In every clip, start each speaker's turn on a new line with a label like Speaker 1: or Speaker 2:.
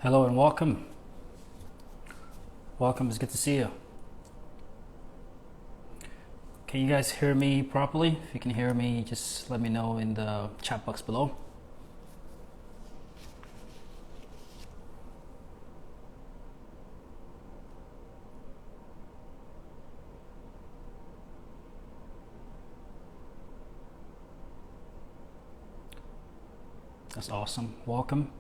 Speaker 1: Hello and welcome. Welcome, it's good to see you. Can you guys hear me properly? If you can hear me, just let me know in the chat box below. That's awesome. Welcome.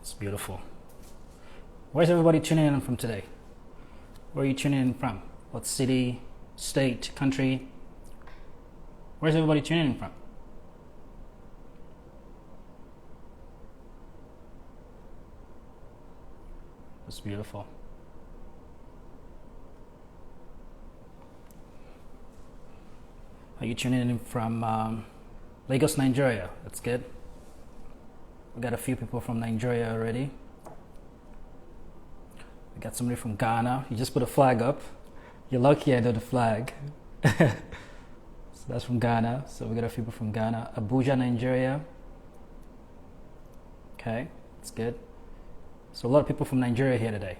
Speaker 1: It's beautiful. Where's everybody tuning in from today? Where are you tuning in from? What city, state, country? Where's everybody tuning in from? It's beautiful. Are you tuning in from Lagos, Nigeria? That's good. We got a few people from Nigeria already. We got somebody from Ghana. You just put a flag up. You're lucky I know the flag. So that's from Ghana. So we got a few people from Ghana. Abuja, Nigeria. Okay, that's good. So a lot of people from Nigeria here today.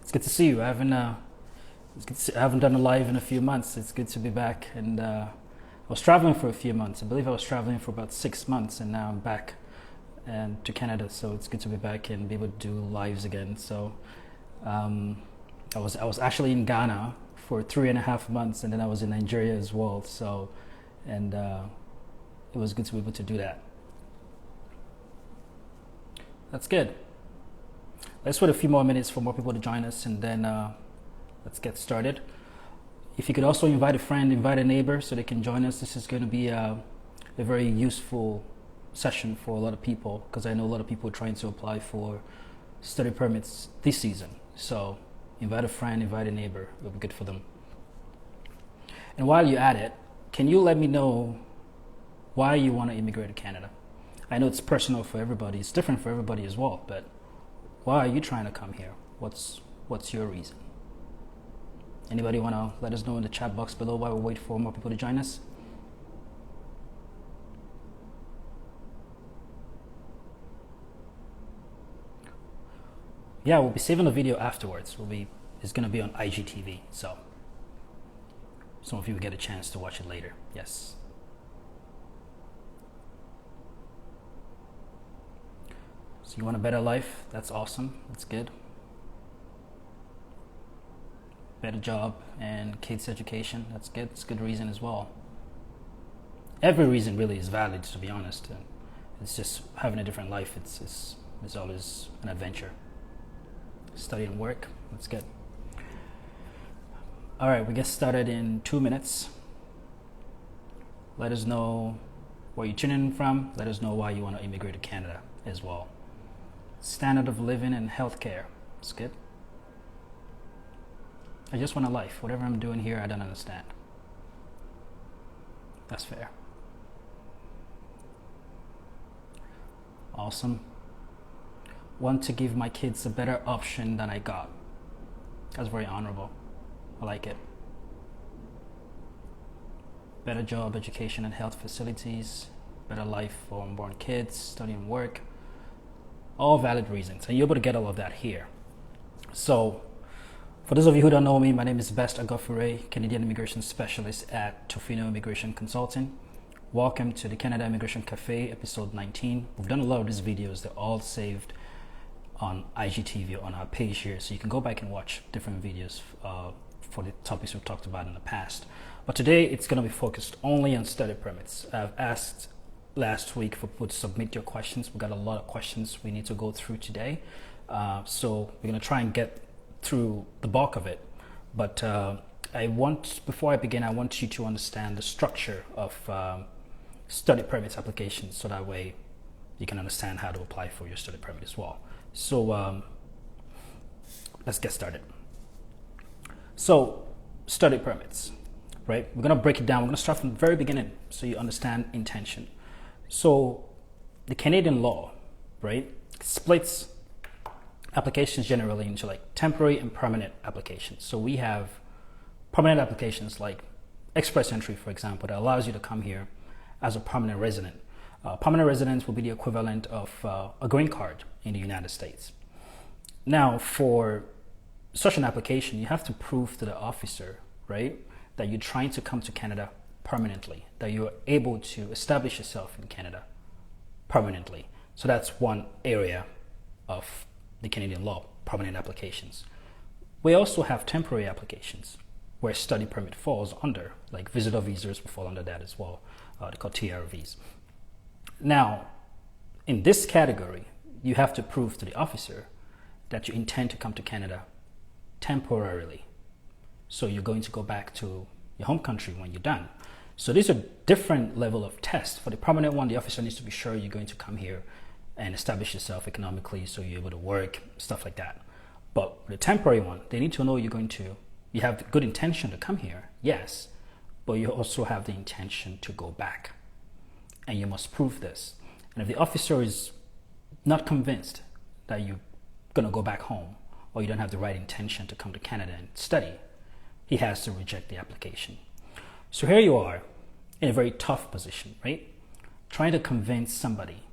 Speaker 1: It's good to see you. I haven't done a live in a few months. It's good to be back. And I was traveling for a few months. I believe I was traveling for about 6 months, and now I'm back and to Canada. So it's good to be back and be able to do lives again. So I was actually in Ghana for 3.5 months, and then I was in Nigeria as well. So and it was good to be able to do that. That's good. Let's wait a few more minutes for more people to join us, and then let's get started. If you could also invite a friend, invite a neighbor so they can join us. This is going to be a very useful session for a lot of people, because I know a lot of people are trying to apply for study permits this season. So invite a friend, invite a neighbor. It'll be good for them. And while you're at it, can you let me know why you want to immigrate to Canada? I know it's personal for everybody. It's different for everybody as well. But why are you trying to come here? What's your reason? Anybody want to let us know in the chat box below while we wait for more people to join us? Yeah, we'll be saving the video afterwards. It's going to be on IGTV, so some of you will get a chance to watch it later. Yes. So you want a better life? That's awesome. That's good. Better job and kids' education. That's good. It's a good reason as well. Every reason really is valid, to be honest. It's just having a different life. It's always an adventure. Study and work. That's good. All right, we get started in 2 minutes. Let us know where you're tuning in from. Let us know why you want to immigrate to Canada as well. Standard of living and healthcare. It's good. I just want a life. Whatever I'm doing here, I don't understand. That's fair. Awesome. Want to give my kids a better option than I got. That's very honorable. I like it. Better job, education and health facilities. Better life for unborn kids, study and work. All valid reasons. And you're able to get all of that here. So, for those of you who don't know me, my name is Best Agofure, Canadian Immigration Specialist at Tofino Immigration Consulting. Welcome to the Canada Immigration Cafe, episode 19. We've done a lot of these videos. They're all saved on IGTV on our page here. So you can go back and watch different videos for the topics we've talked about in the past. But today it's going to be focused only on study permits. I've asked last week for people to submit your questions. We've got a lot of questions we need to go through today. So we're going to try and get through the bulk of it, but before I begin, I want you to understand the structure of study permits applications, so that way you can understand how to apply for your study permit as well. So let's get started. So study permits, right? We're going to break it down. We're going to start from the very beginning so you understand intention. So the Canadian law, right, splits applications generally into like temporary and permanent applications. So we have permanent applications like express entry, for example, that allows you to come here as a permanent resident. Permanent residence will be the equivalent of a green card in the United States. Now, for such an application, you have to prove to the officer, right, that you're trying to come to Canada permanently, that you're able to establish yourself in Canada permanently. So that's one area of the Canadian law, permanent applications. We also have temporary applications where study permit falls under, like visitor visas will fall under that as well. They're called TRVs. Now, in this category, you have to prove to the officer that you intend to come to Canada temporarily. So you're going to go back to your home country when you're done. So these are different level of tests. For the permanent one, the officer needs to be sure you're going to come here and establish yourself economically so you're able to work, stuff like that. But the temporary one, they need to know you have the good intention to come here, yes, but you also have the intention to go back. And you must prove this. And if the officer is not convinced that you're going to go back home or you don't have the right intention to come to Canada and study, he has to reject the application. So here you are in a very tough position, right? Trying to convince somebody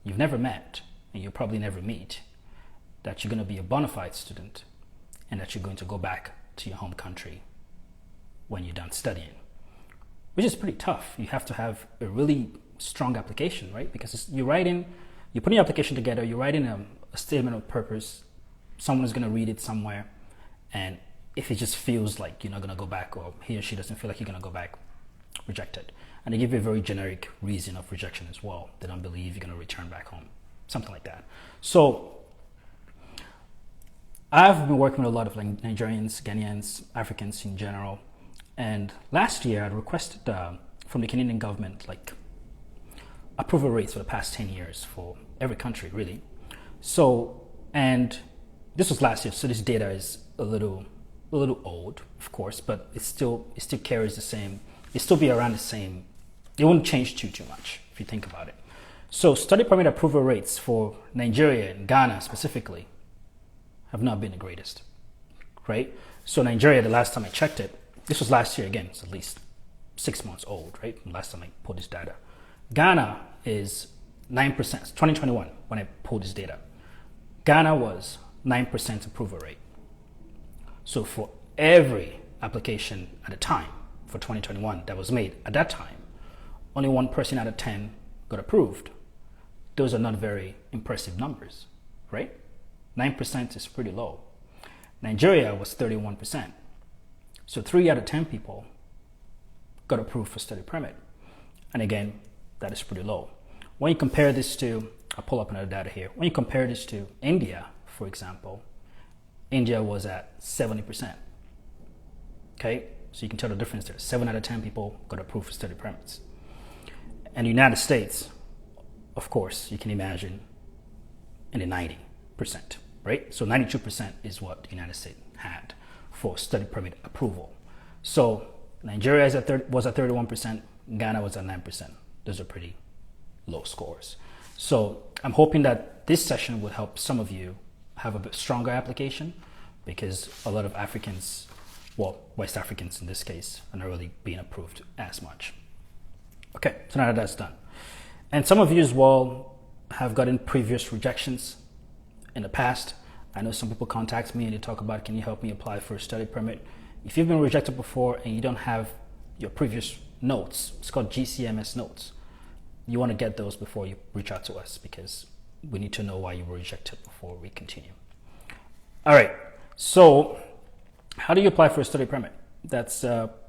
Speaker 1: you've never met and you'll probably never meet that you're going to be a bona fide student and that you're going to go back to your home country when you're done studying, which is pretty tough. You have to have a really strong application, right? Because you're putting your application together, you're writing a statement of purpose, someone's going to read it somewhere, and if it just feels like you're not going to go back, or he or she doesn't feel like you're going to go back, reject it. And they give you a very generic reason of rejection as well. They don't believe you're going to return back home, something like that. So I've been working with a lot of Nigerians, Ghanaians, Africans in general. And last year I requested from the Canadian government approval rates for the past 10 years for every country, really. So, and this was last year, so this data is a little old, of course, but it still carries the same. It still be around the same. It won't change too much if you think about it. So study permit approval rates for Nigeria and Ghana specifically have not been the greatest, right? So Nigeria, the last time I checked it, this was last year again, it's at least 6 months old, right? Last time I pulled this data. Ghana is 9%, 2021 when I pulled this data. Ghana was 9% approval rate. So for every application at a time for 2021 that was made at that time, only one person out of 10 got approved. Those are not very impressive numbers, right? 9% is pretty low. Nigeria was 31%. So 3 out of 10 people got approved for study permit. And again, that is pretty low. When you compare this to, I'll pull up another data here. When you compare this to India, for example, India was at 70%. Okay, so you can tell the difference there. 7 out of 10 people got approved for study permits. And the United States, of course, you can imagine in the 90%, right? So 92% is what the United States had for study permit approval. So Nigeria was at 31%, Ghana was at 9%. Those are pretty low scores. So I'm hoping that this session will help some of you have a bit stronger application, because a lot of Africans, well, West Africans in this case, are not really being approved as much. Okay, so now that that's done. And some of you as well have gotten previous rejections in the past. I know some people contact me and they talk about, can you help me apply for a study permit? If you've been rejected before and you don't have your previous notes, it's called GCMS notes. You want to get those before you reach out to us, because we need to know why you were rejected before we continue. All right, so how do you apply for a study permit? That's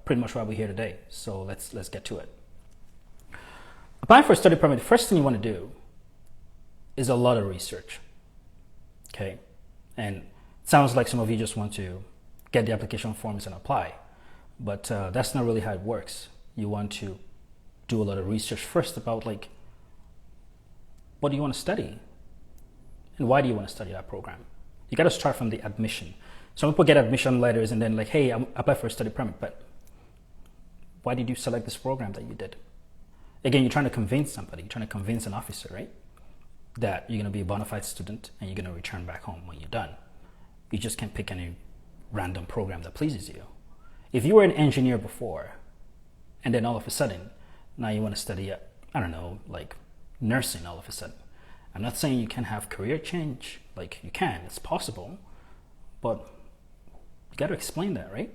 Speaker 1: pretty much why we're here today. So let's get to it. Applying for a study permit, the first thing you want to do is a lot of research. Okay, and it sounds like some of you just want to get the application forms and apply, but that's not really how it works. You want to do a lot of research first about what do you want to study and why do you want to study that program. You got to start from the admission. Some people get admission letters and then hey, I apply for a study permit, but why did you select this program that you did? Again, you're trying to convince somebody, you're trying to convince an officer, right, that you're going to be a bona fide student and you're going to return back home when you're done. You just can't pick any random program that pleases you. If you were an engineer before And then all of a sudden, now you want to study, I don't know, like nursing all of a sudden. I'm not saying you can have career change. Like you can, it's possible, but you got to explain that, right?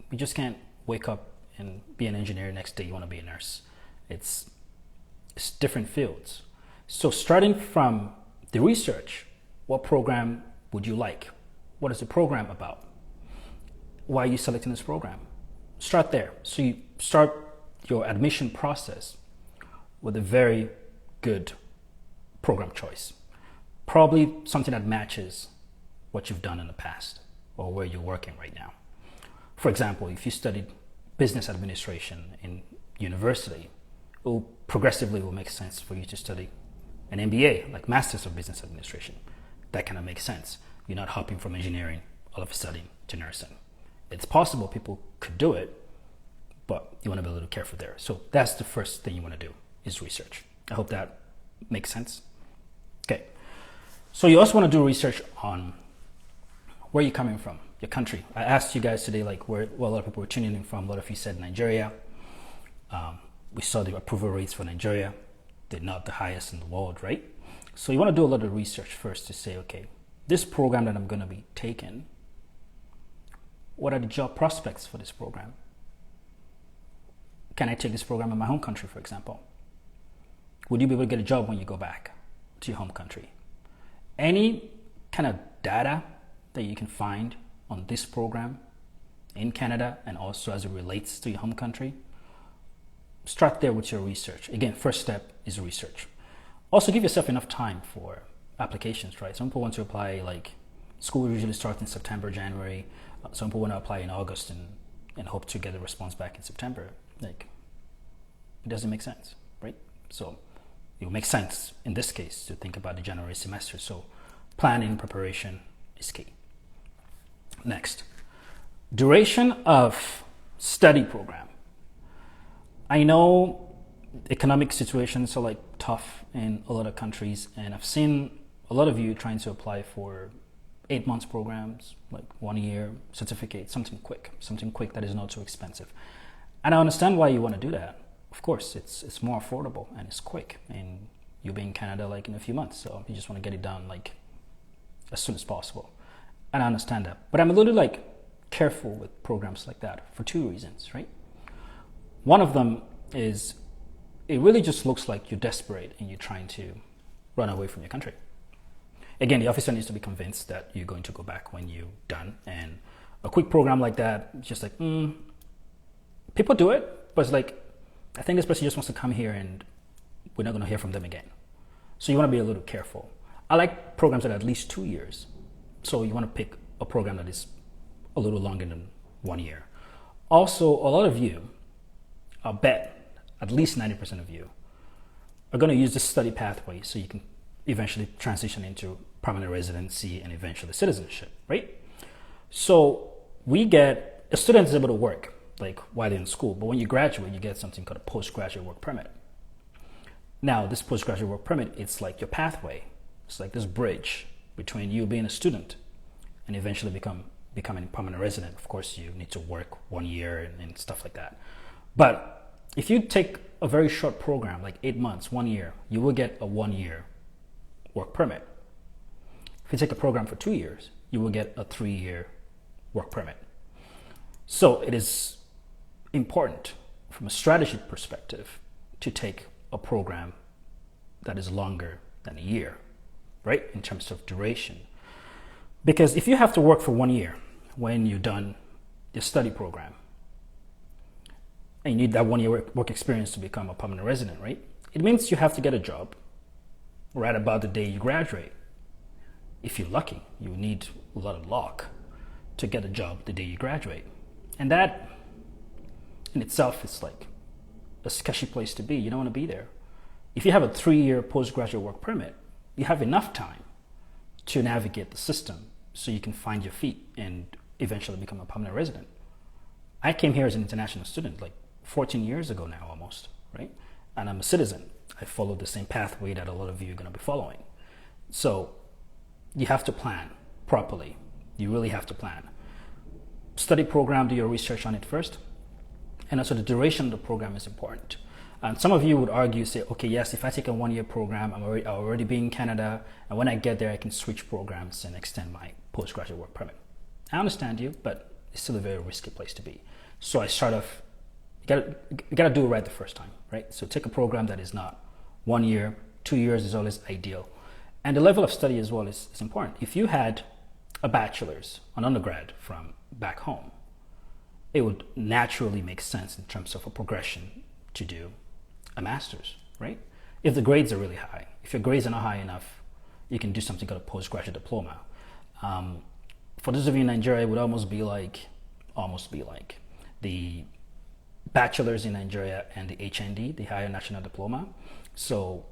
Speaker 1: You just can't wake up and be an engineer, next day you want to be a nurse. It's different fields. So starting from the research, what program would you like? What is the program about? Why are you selecting this program? Start there. So you start your admission process with a very good program choice. Probably something that matches what you've done in the past or where you're working right now. For example, if you studied business administration in university, it progressively will make sense for you to study an MBA, like Masters of Business Administration. That kind of makes sense. You're not hopping from engineering all of a sudden to nursing. It's possible people could do it, but you want to be a little careful there. So that's the first thing you want to do is research. I hope that makes sense. Okay. So you also want to do research on where you're coming from, your country. I asked you guys today, like where a lot of people were tuning in from. A lot of you said Nigeria. We saw the approval rates for Nigeria. They're not the highest in the world, right? So you want to do a lot of research first to say, okay, this program that I'm going to be taking, what are the job prospects for this program? Can I take this program in my home country, for example? Would you be able to get a job when you go back to your home country? Any kind of data that you can find on this program in Canada and also as it relates to your home country, start there with your research. Again, first step is research. Also give yourself enough time for applications, right? Some people want to apply, like school usually starts in September, January. Some people want to apply in August and hope to get a response back in September. Like, it doesn't make sense, right? So it will make sense in this case to think about the January semester. So planning, preparation is key. Next, duration of study program. I know economic situations are like tough in a lot of countries, and I've seen a lot of you trying to apply for 8 months programs, like 1 year certificate, something quick that is not too expensive. And I understand why you want to do that. Of course, it's more affordable and it's quick, and you'll be in Canada like in a few months, so you just want to get it done like as soon as possible. And I understand that, but I'm a little like careful with programs like that for two reasons, right? One of them is it really just looks like you're desperate and you're trying to run away from your country. Again, the officer needs to be convinced that you're going to go back when you're done. And a quick program like that, just like, people do it, but it's like, I think this person just wants to come here and we're not going to hear from them again. So you want to be a little careful. I like programs that are at least 2 years. So you want to pick a program that is a little longer than 1 year. Also, a lot of you, I'll bet at least 90% of you are going to use this study pathway so you can eventually transition into permanent residency and eventually citizenship, right? So a student is able to work like while they're in school, but when you graduate, you get something called a postgraduate work permit. Now, this postgraduate work permit, it's like your pathway. It's like this bridge between you being a student and eventually becoming a permanent resident. Of course, you need to work 1 year and stuff like that. But if you take a very short program, like 8 months, 1 year, you will get a 1 year work permit. If you take a program for 2 years, you will get a 3 year work permit. So it is important from a strategy perspective to take a program that is longer than a year, right? In terms of duration. Because if you have to work for 1 year when you're done your study program, and you need that 1 year work experience to become a permanent resident, right? It means you have to get a job right about the day you graduate. If you're lucky, you need a lot of luck to get a job the day you graduate. And that in itself is like a sketchy place to be. You don't want to be there. If you have a 3 year postgraduate work permit, you have enough time to navigate the system so you can find your feet and eventually become a permanent resident. I came here as an international student like 14 years ago now almost, right? And I'm a citizen. I followed the same pathway that a lot of you are going to be following. So you have to plan properly. You really have to plan. Study program, do your research on it first. And also the duration of the program is important. And some of you would argue, say, okay, yes, if I take a 1-year program, I'll already be in Canada, and when I get there, I can switch programs and extend my postgraduate work permit. I understand you, but it's still a very risky place to be. So I start off, you gotta do it right the first time, right? So take a program that is not 1 year, 2 years is always ideal. And the level of study as well is important. If you had a bachelor's, an undergrad from back home, it would naturally make sense in terms of a progression to do a master's, right? If the grades are really high. If your grades are not high enough, you can do something called a postgraduate diploma. For those of you in Nigeria, it would almost be like the bachelor's in Nigeria and the HND, the Higher National Diploma. So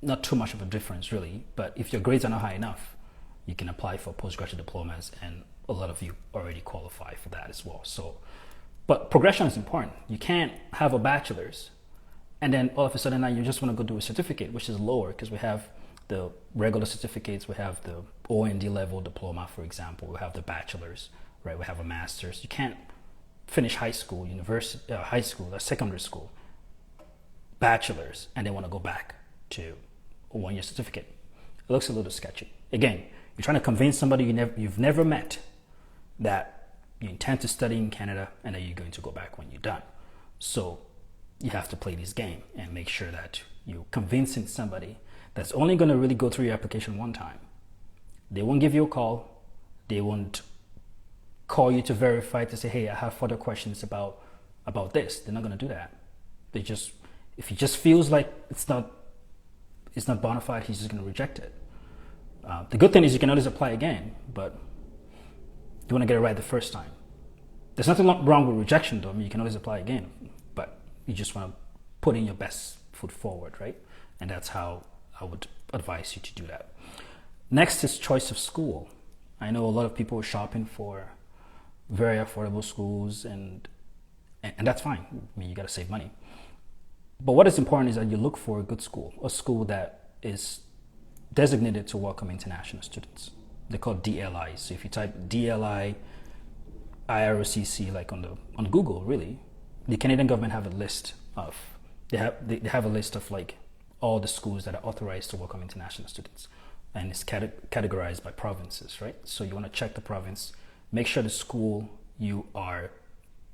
Speaker 1: not too much of a difference really, but if your grades are not high enough, you can apply for postgraduate diplomas, and a lot of you already qualify for that as well. So, but progression is important. You can't have a bachelor's and then all of a sudden now you just want to go do a certificate, which is lower, because we have the regular certificates, we have the OND level diploma, for example, we have the bachelor's, right? We have a master's. You can't finish high school, secondary school, bachelor's, and then want to go back to a 1-year certificate. It looks a little sketchy. Again, you're trying to convince somebody you've never met that you intend to study in Canada and that you're going to go back when you're done. So you have to play this game and make sure that you're convincing somebody that's only going to really go through your application one time. They won't give you a call. They won't call you to verify, to say, hey, I have further questions about this. They're not going to do that. If he just feels like it's not bona fide, he's just going to reject it. The good thing is you can always apply again, but you want to get it right the first time. There's nothing wrong with rejection though. I mean, you can always apply again, but you just want to put in your best foot forward, right? And that's how I would advise you to do that. Next is choice of school. I know a lot of people are shopping for very affordable schools, and that's fine. I mean, you got to save money. But what is important is that you look for a good school, a school that is designated to welcome international students. They're called DLIs. So if you type DLI, IROCC, like on Google, really, the Canadian government have a list of, they have a list of like all the schools that are authorized to welcome international students. And it's categorized by provinces, right? So you want to check the province, make sure the school you are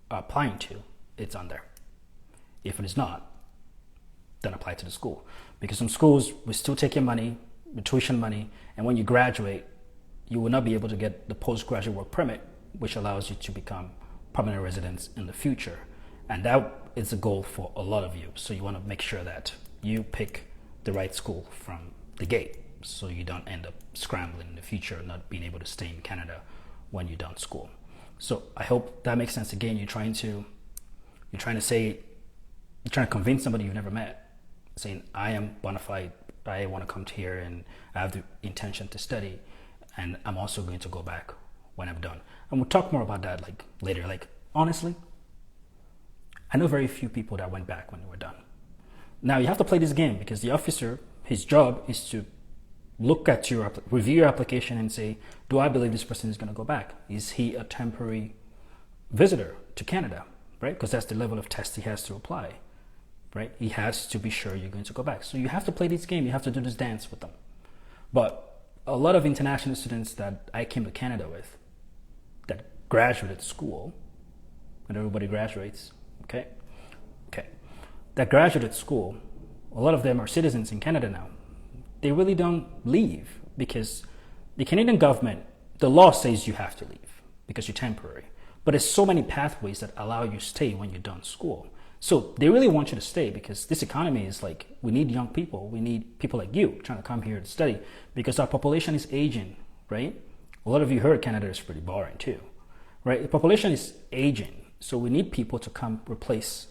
Speaker 1: applying to, it's on there. If it is not, then apply to the school. Because some schools will still take your money, the tuition money, and when you graduate, you will not be able to get the postgraduate work permit, which allows you to become permanent residents in the future. And that is a goal for a lot of you. So you want to make sure that you pick the right school from the gate, so you don't end up scrambling in the future, not being able to stay in Canada when you're done school. So I hope that makes sense. Again, you're trying to convince somebody you've never met, saying, I am bona fide, I want to come to here and I have the intention to study, and I'm also going to go back when I'm done. And we'll talk more about that like later. Like, honestly, I know very few people that went back when they were done. Now you have to play this game, because the officer, his job is to look at review your application and say, do I believe this person is going to go back? Is he a temporary visitor to Canada, right? Because that's the level of test he has to apply, right? He has to be sure you're going to go back. So you have to play this game. You have to do this dance with them. But a lot of international students that I came to Canada with that graduated school, and everybody graduates, okay, that graduated school, a lot of them are citizens in Canada now. They really don't leave, because the Canadian government, the law says you have to leave because you're temporary. But there's so many pathways that allow you to stay when you're done school. So they really want you to stay, because this economy is like, we need young people. We need people like you trying to come here to study, because our population is aging, right? A lot of you heard Canada is pretty boring too, right? The population is aging. So we need people to come replace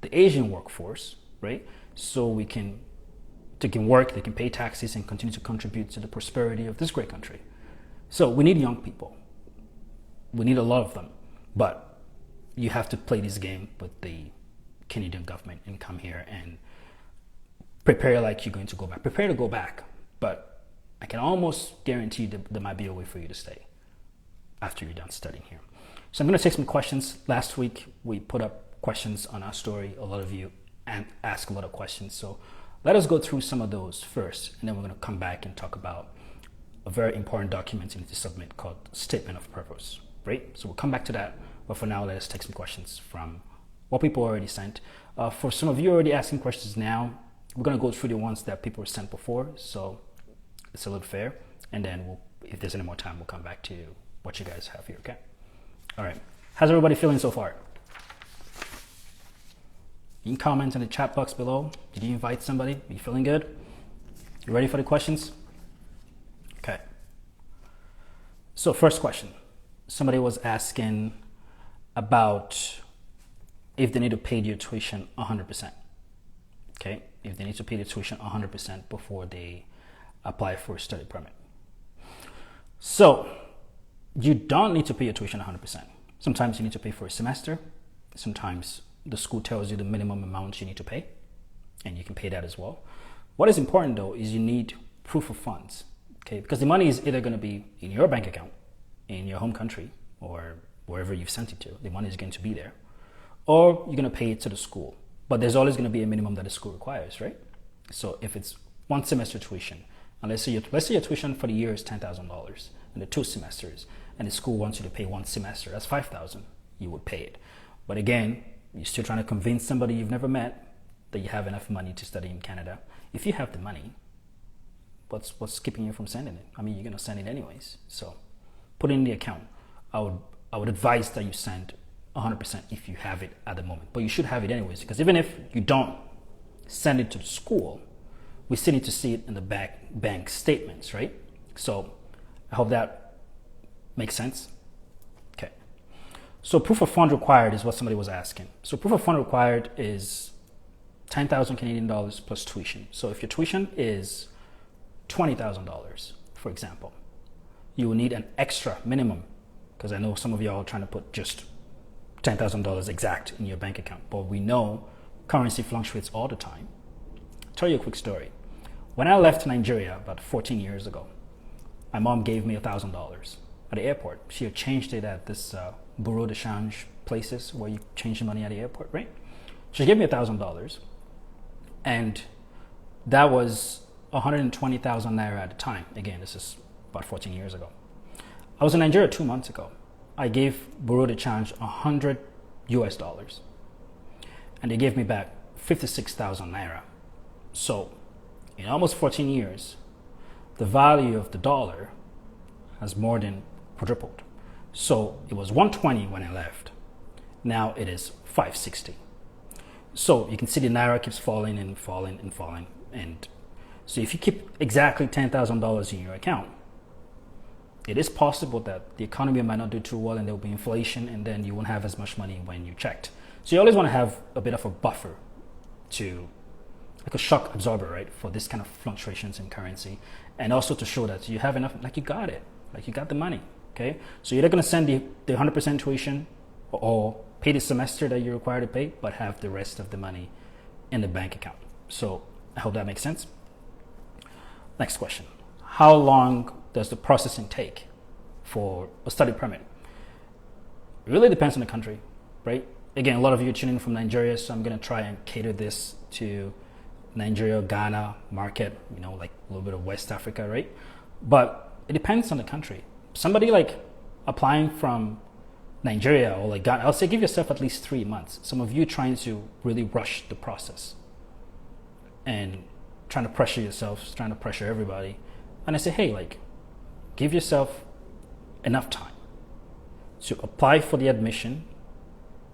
Speaker 1: the Asian workforce, right? So they can work, they can pay taxes and continue to contribute to the prosperity of this great country. So we need young people. We need a lot of them. But you have to play this game with the Canadian government and come here and prepare like you're going to go back. Prepare to go back, but I can almost guarantee that there might be a way for you to stay after you're done studying here. So I'm going to take some questions. Last week we put up questions on our story. A lot of you ask a lot of questions. So let us go through some of those first, and then we're going to come back and talk about a very important document you need to submit called Statement of Purpose, right? So we'll come back to that. But for now, let us take some questions from what people already sent. For some of you already asking questions now, we're going to go through the ones that people sent before. So it's a little fair. And then if there's any more time, we'll come back to what you guys have here, okay? All right. How's everybody feeling so far? You can comment in the chat box below. Did you invite somebody? Are you feeling good? You ready for the questions? Okay. So first question. Somebody was asking about if they need to pay your tuition 100%. Okay. If they need to pay the tuition 100% before they apply for a study permit. So you don't need to pay your tuition 100%. Sometimes you need to pay for a semester. Sometimes the school tells you the minimum amount you need to pay, and you can pay that as well. What is important though is you need proof of funds, okay? Because the money is either going to be in your bank account, in your home country, or wherever you've sent it to. The money is going to be there, or you're going to pay it to the school. But there's always going to be a minimum that the school requires, right? So if it's one semester tuition, and let's say your tuition for the year is $10,000, and the 2 semesters, and the school wants you to pay one semester, that's $5,000. You would pay it. But again, you're still trying to convince somebody you've never met that you have enough money to study in Canada. If you have the money, what's keeping you from sending it? I mean, you're going to send it anyways. So put it in the account. I would advise that you send 100% if you have it at the moment. But you should have it anyways, because even if you don't send it to the school, we still need to see it in the bank statements, right? So I hope that makes sense. Okay. So proof of fund required is what somebody was asking. So proof of fund required is 10,000 Canadian dollars plus tuition. So if your tuition is $20,000, for example, you will need an extra minimum, because I know some of y'all are trying to put just $10,000 exact in your bank account, but we know currency fluctuates all the time. I'll tell you a quick story. When I left Nigeria about 14 years ago, my mom gave me $1,000 at the airport. She had changed it at this bureau de change places where you change the money at the airport, right? She gave me $1,000, and that was 120,000 naira at the time. Again, this is about 14 years ago. I was in Nigeria 2 months ago. I gave bureau de change $100 US, and they gave me back 56,000 naira. So in almost 14 years, the value of the dollar has more than quadrupled. So it was 120 when I left. Now it is 560. So you can see the naira keeps falling and falling and falling. And so if you keep exactly $10,000 in your account, it is possible that the economy might not do too well and there will be inflation, and then you won't have as much money when you checked. So you always want to have a bit of a buffer, to like a shock absorber, right, for this kind of fluctuations in currency, and also to show that you have enough, like you got it, like you got the money. Okay, so you're not going to send the 100% tuition or pay the semester that you're required to pay, but have the rest of the money in the bank account. So I hope that makes sense. Next question. How long does the processing take for a study permit? It really depends on the country, right? Again, a lot of you are tuning in from Nigeria, so I'm going to try and cater this to Nigeria, Ghana market, like a little bit of West Africa, right? But it depends on the country. Somebody like applying from Nigeria or like Ghana, I'll say give yourself at least 3 months. Some of you trying to really rush the process and trying to pressure yourself, trying to pressure everybody. And I say, hey, like, give yourself enough time to apply for the admission,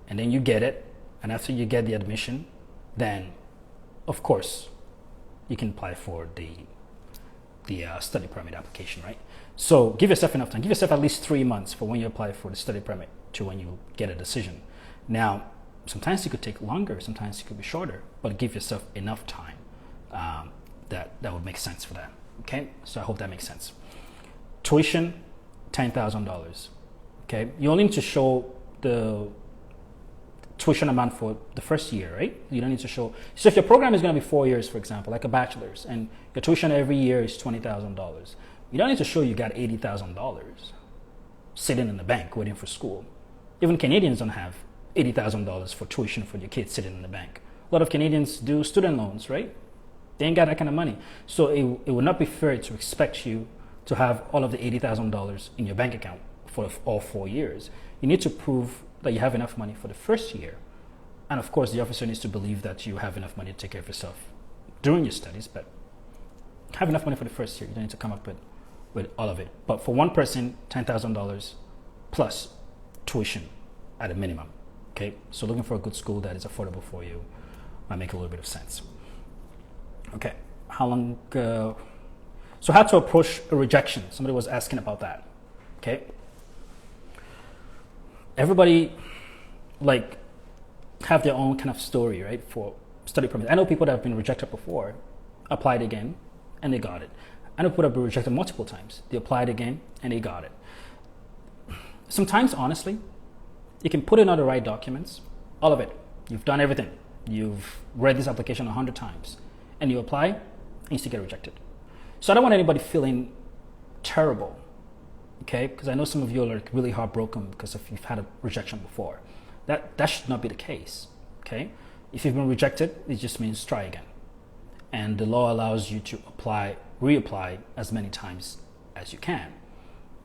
Speaker 1: and then you get it. And after you get the admission, then of course you can apply for the study permit application, right? So give yourself enough time. Give yourself at least 3 months for when you apply for the study permit to when you get a decision. Now, sometimes it could take longer, sometimes it could be shorter, but give yourself enough time. That would make sense for that. Okay, so I hope that makes sense. Tuition, $10,000. Okay, you only need to show the tuition amount for the first year, right? You don't need to show. So if your program is going to be 4 years, for example, like a bachelor's, and your tuition every year is $20,000, you don't need to show you got $80,000 sitting in the bank waiting for school. Even Canadians don't have $80,000 for tuition for your kids sitting in the bank. A lot of Canadians do student loans, right? They ain't got that kind of money. So it would not be fair to expect you to have all of the $80,000 in your bank account for all 4 years. You need to prove that you have enough money for the first year. And of course, the officer needs to believe that you have enough money to take care of yourself during your studies, but have enough money for the first year. You don't need to come up with all of it. But for one person, $10,000 plus tuition at a minimum. Okay, so looking for a good school that is affordable for you might make a little bit of sense. Okay, how long? So how to approach a rejection? Somebody was asking about that. Okay, everybody have their own kind of story, right? For study permit. I know people that have been rejected before, applied again, and they got it. I know people that have been rejected multiple times. They applied again, and they got it. Sometimes, honestly, you can put in all the right documents, all of it. You've done everything. You've read this application 100 times, and you apply, and you still get rejected. So I don't want anybody feeling terrible, okay? Because I know some of you are really heartbroken because if you've had a rejection before. That should not be the case, okay? If you've been rejected, it just means try again. And the law allows you to reapply as many times as you can.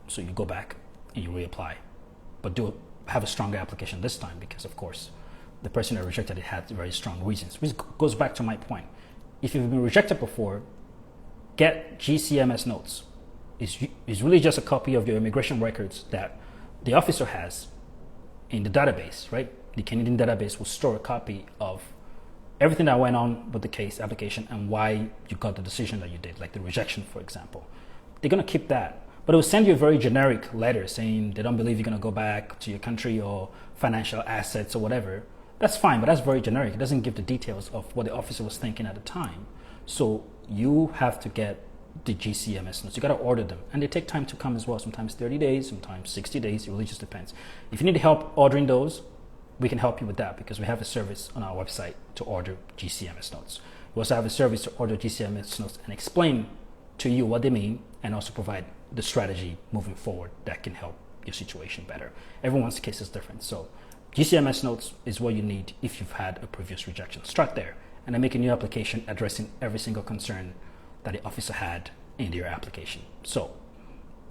Speaker 1: So you go back and you reapply, but have a stronger application this time because, of course, the person that rejected it had very strong reasons. Which goes back to my point. If you've been rejected before, get GCMS notes. It's really just a copy of your immigration records that the officer has in the database, right? The Canadian database will store a copy of everything that went on with the case application and why you got the decision that you did, like the rejection, for example. They're going to keep that. But it will send you a very generic letter saying they don't believe you're going to go back to your country or financial assets or whatever. That's fine, but that's very generic. It doesn't give the details of what the officer was thinking at the time. So you have to get the GCMS notes. You got to order them, and they take time to come as well. Sometimes 30 days, sometimes 60 days. It really just depends. If you need help ordering those, we can help you with that because we have a service on our website to order GCMS notes. We also have a service to order GCMS notes and explain to you what they mean and also provide the strategy moving forward that can help your situation better. Everyone's case is different. So GCMS notes is what you need if you've had a previous rejection. Start there and then make a new application addressing every single concern that the officer had in your application. So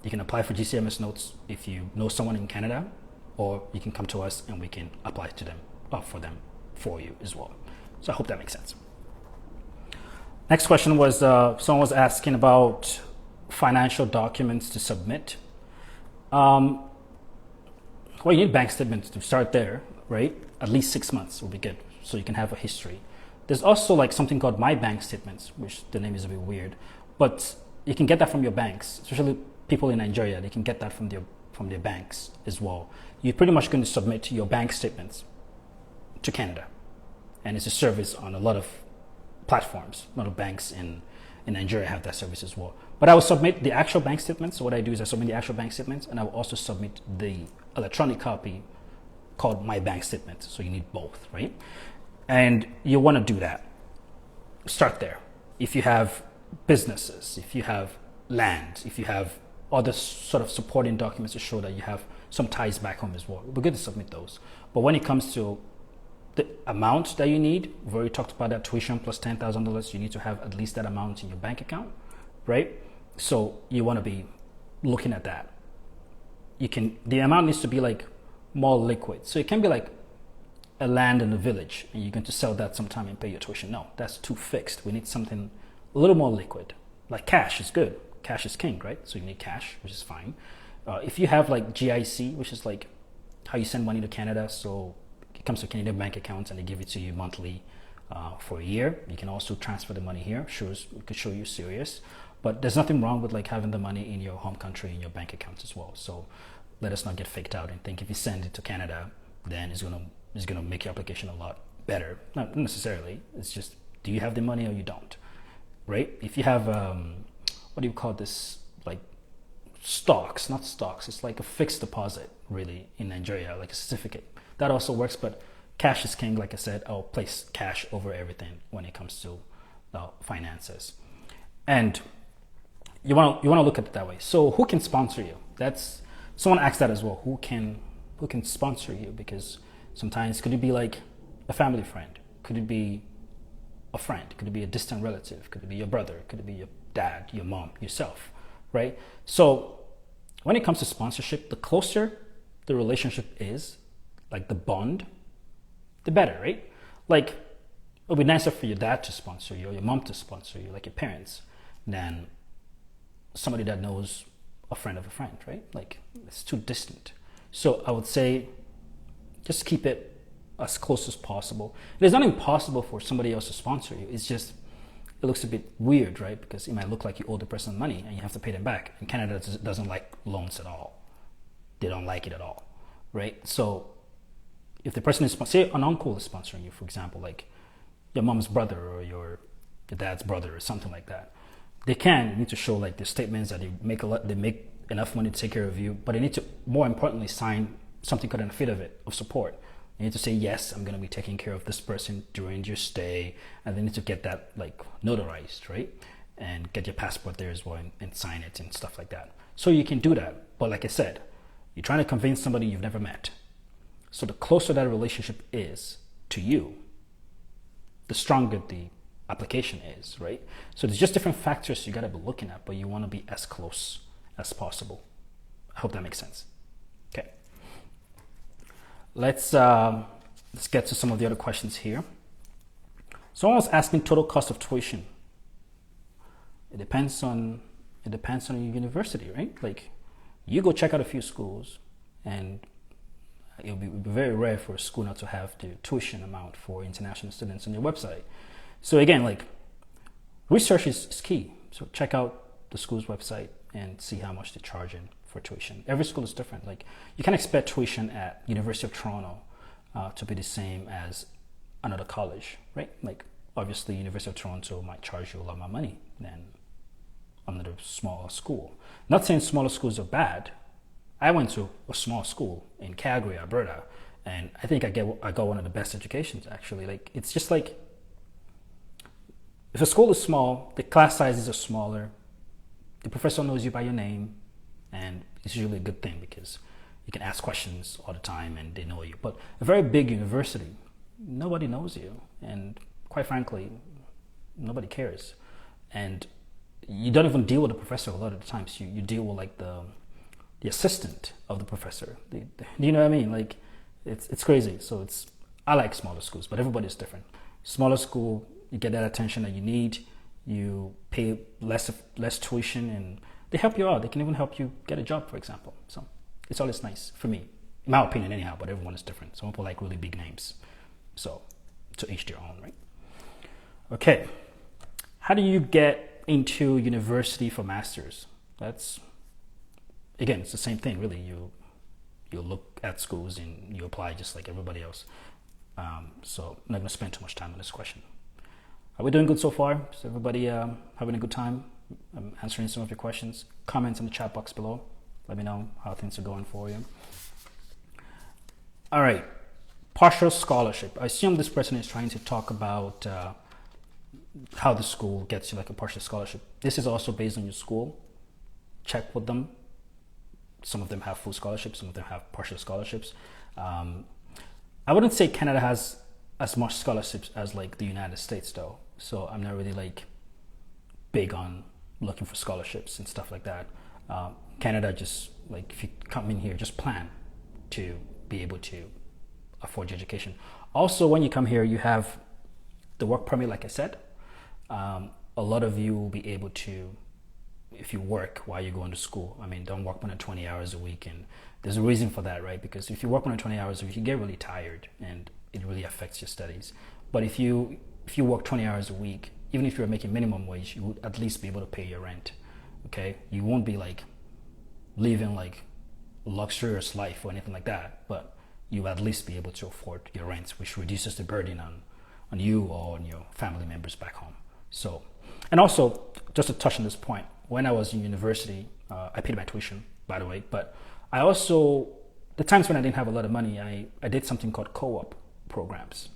Speaker 1: you can apply for GCMS notes if you know someone in Canada, or you can come to us and we can apply to them for you as well. So I hope that makes sense. Next question was someone was asking about financial documents to submit. Well, you need bank statements to start there, right? At least 6 months will be good, so you can have a history. There's also something called My Bank Statements, which the name is a bit weird, but you can get that from your banks, especially people in Nigeria. They can get that from their banks as well. You're pretty much going to submit your bank statements to Canada, and it's a service on a lot of platforms. A lot of banks in Nigeria have that service as well. But I will submit the actual bank statements. So what I do is I submit the actual bank statements, and I will also submit the electronic copy called My Bank Statement. So you need both, right? And you want to do that. Start there. If you have businesses, if you have land, if you have other sort of supporting documents to show that you have some ties back home as well, we're going to submit those. But when it comes to the amount that you need, we've already talked about that tuition plus $10,000. You need to have at least that amount in your bank account, right? So you want to be looking at that. The amount needs to be more liquid. So it can be like a land in a village and you're going to sell that sometime and pay your tuition. No, that's too fixed. We need something a little more liquid. Like cash is good. Cash is king, right? So you need cash, which is fine. If you have GIC, which is how you send money to Canada, so it comes to Canadian bank accounts and they give it to you monthly for a year. You can also transfer the money here. It could show you're serious. But there's nothing wrong with having the money in your home country in your bank accounts as well. So let us not get faked out and think if you send it to Canada, then it's gonna make your application a lot better. Not necessarily. It's just, do you have the money or you don't, right? If you have what do you call this? Stocks, not stocks. It's like a fixed deposit, really, in Nigeria, like a certificate. That also works, but cash is king. Like I said, I'll place cash over everything when it comes to finances. And you want to look at it that way. So who can sponsor you? Someone asked that as well. Who can sponsor you? Because Sometimes could it be like a family friend? Could it be a friend? Could it be a distant relative? Could it be your brother? Could it be your dad, your mom, yourself, right? So when it comes to sponsorship, the closer the relationship is, like the bond, the better, right? Like it would be nicer for your dad to sponsor you or your mom to sponsor you, like your parents, than somebody that knows a friend of a friend, right? Like it's too distant. So I would say just keep it as close as possible. It is not impossible for somebody else to sponsor you. It's just, it looks a bit weird, right? Because it might look like you owe the person money and you have to pay them back. And Canada doesn't like loans at all. They don't like it at all, right? So if the person is, say an uncle is sponsoring you, for example, like your mom's brother or your dad's brother or something like that, they need to show like the statements that they make enough money to take care of you, but they need to, more importantly, sign something called an affidavit of support. You need to say, yes, I'm going to be taking care of this person during your stay. And they need to get that like notarized, right? And get your passport there as well and sign it and stuff like that. So you can do that. But like I said, you're trying to convince somebody you've never met. So the closer that relationship is to you, the stronger the application is, right? So there's just different factors you got to be looking at, but you want to be as close as possible. I hope that makes sense. Okay. Let's get to some of the other questions here. Someone was asking total cost of tuition. It depends on your university, right? Like you go check out a few schools and it'll be very rare for a school not to have the tuition amount for international students on their website. So again, like research is key. So check out the school's website and see how much they're charging for tuition. Every school is different. Like you can't expect tuition at University of Toronto to be the same as another college, right? Like obviously University of Toronto might charge you a lot more money than another smaller school. Not saying smaller schools are bad. I went to a small school in Calgary, Alberta, and I think I got one of the best educations actually. Like it's just like if a school is small, the class sizes are smaller, the professor knows you by your name, and it's usually a good thing because you can ask questions all the time and they know you. But a very big university, nobody knows you, and quite frankly, nobody cares. And you don't even deal with the professor a lot of the times. You deal with like the assistant of the professor. Do you know what I mean? Like it's crazy. So I like smaller schools, but everybody's different. Smaller school, you get that attention that you need. You pay less tuition, and they help you out. They can even help you get a job, for example. So it's always nice for me, in my opinion, anyhow. But everyone is different. Some people like really big names, so to each their own, right? Okay, how do you get into university for masters? That's again, it's the same thing, really. You look at schools and you apply just like everybody else. So I'm not going to spend too much time on this question. Are we doing good so far? Is everybody having a good time? I'm answering some of your questions. Comments in the chat box below. Let me know how things are going for you. All right, partial scholarship. I assume this person is trying to talk about how the school gets you like a partial scholarship. This is also based on your school. Check with them. Some of them have full scholarships, some of them have partial scholarships. I wouldn't say Canada has as much scholarships as like the United States though. So I'm not really like big on looking for scholarships and stuff like that. Canada, just like if you come in here, just plan to be able to afford your education. Also, when you come here, you have the work permit, like I said. A lot of you will be able to, if you work while you're going to school, I mean, don't work more than 20 hours a week. And there's a reason for that, right? Because if you work more than 20 hours a week, you get really tired and it really affects your studies. But if you work 20 hours a week, even if you're making minimum wage, you would at least be able to pay your rent, okay? You won't be like living like a luxurious life or anything like that, but you at least be able to afford your rent, which reduces the burden on you or on your family members back home. So, and also, just to touch on this point, when I was in university, I paid my tuition, by the way, but I also, the times when I didn't have a lot of money, I did something called co-op programs,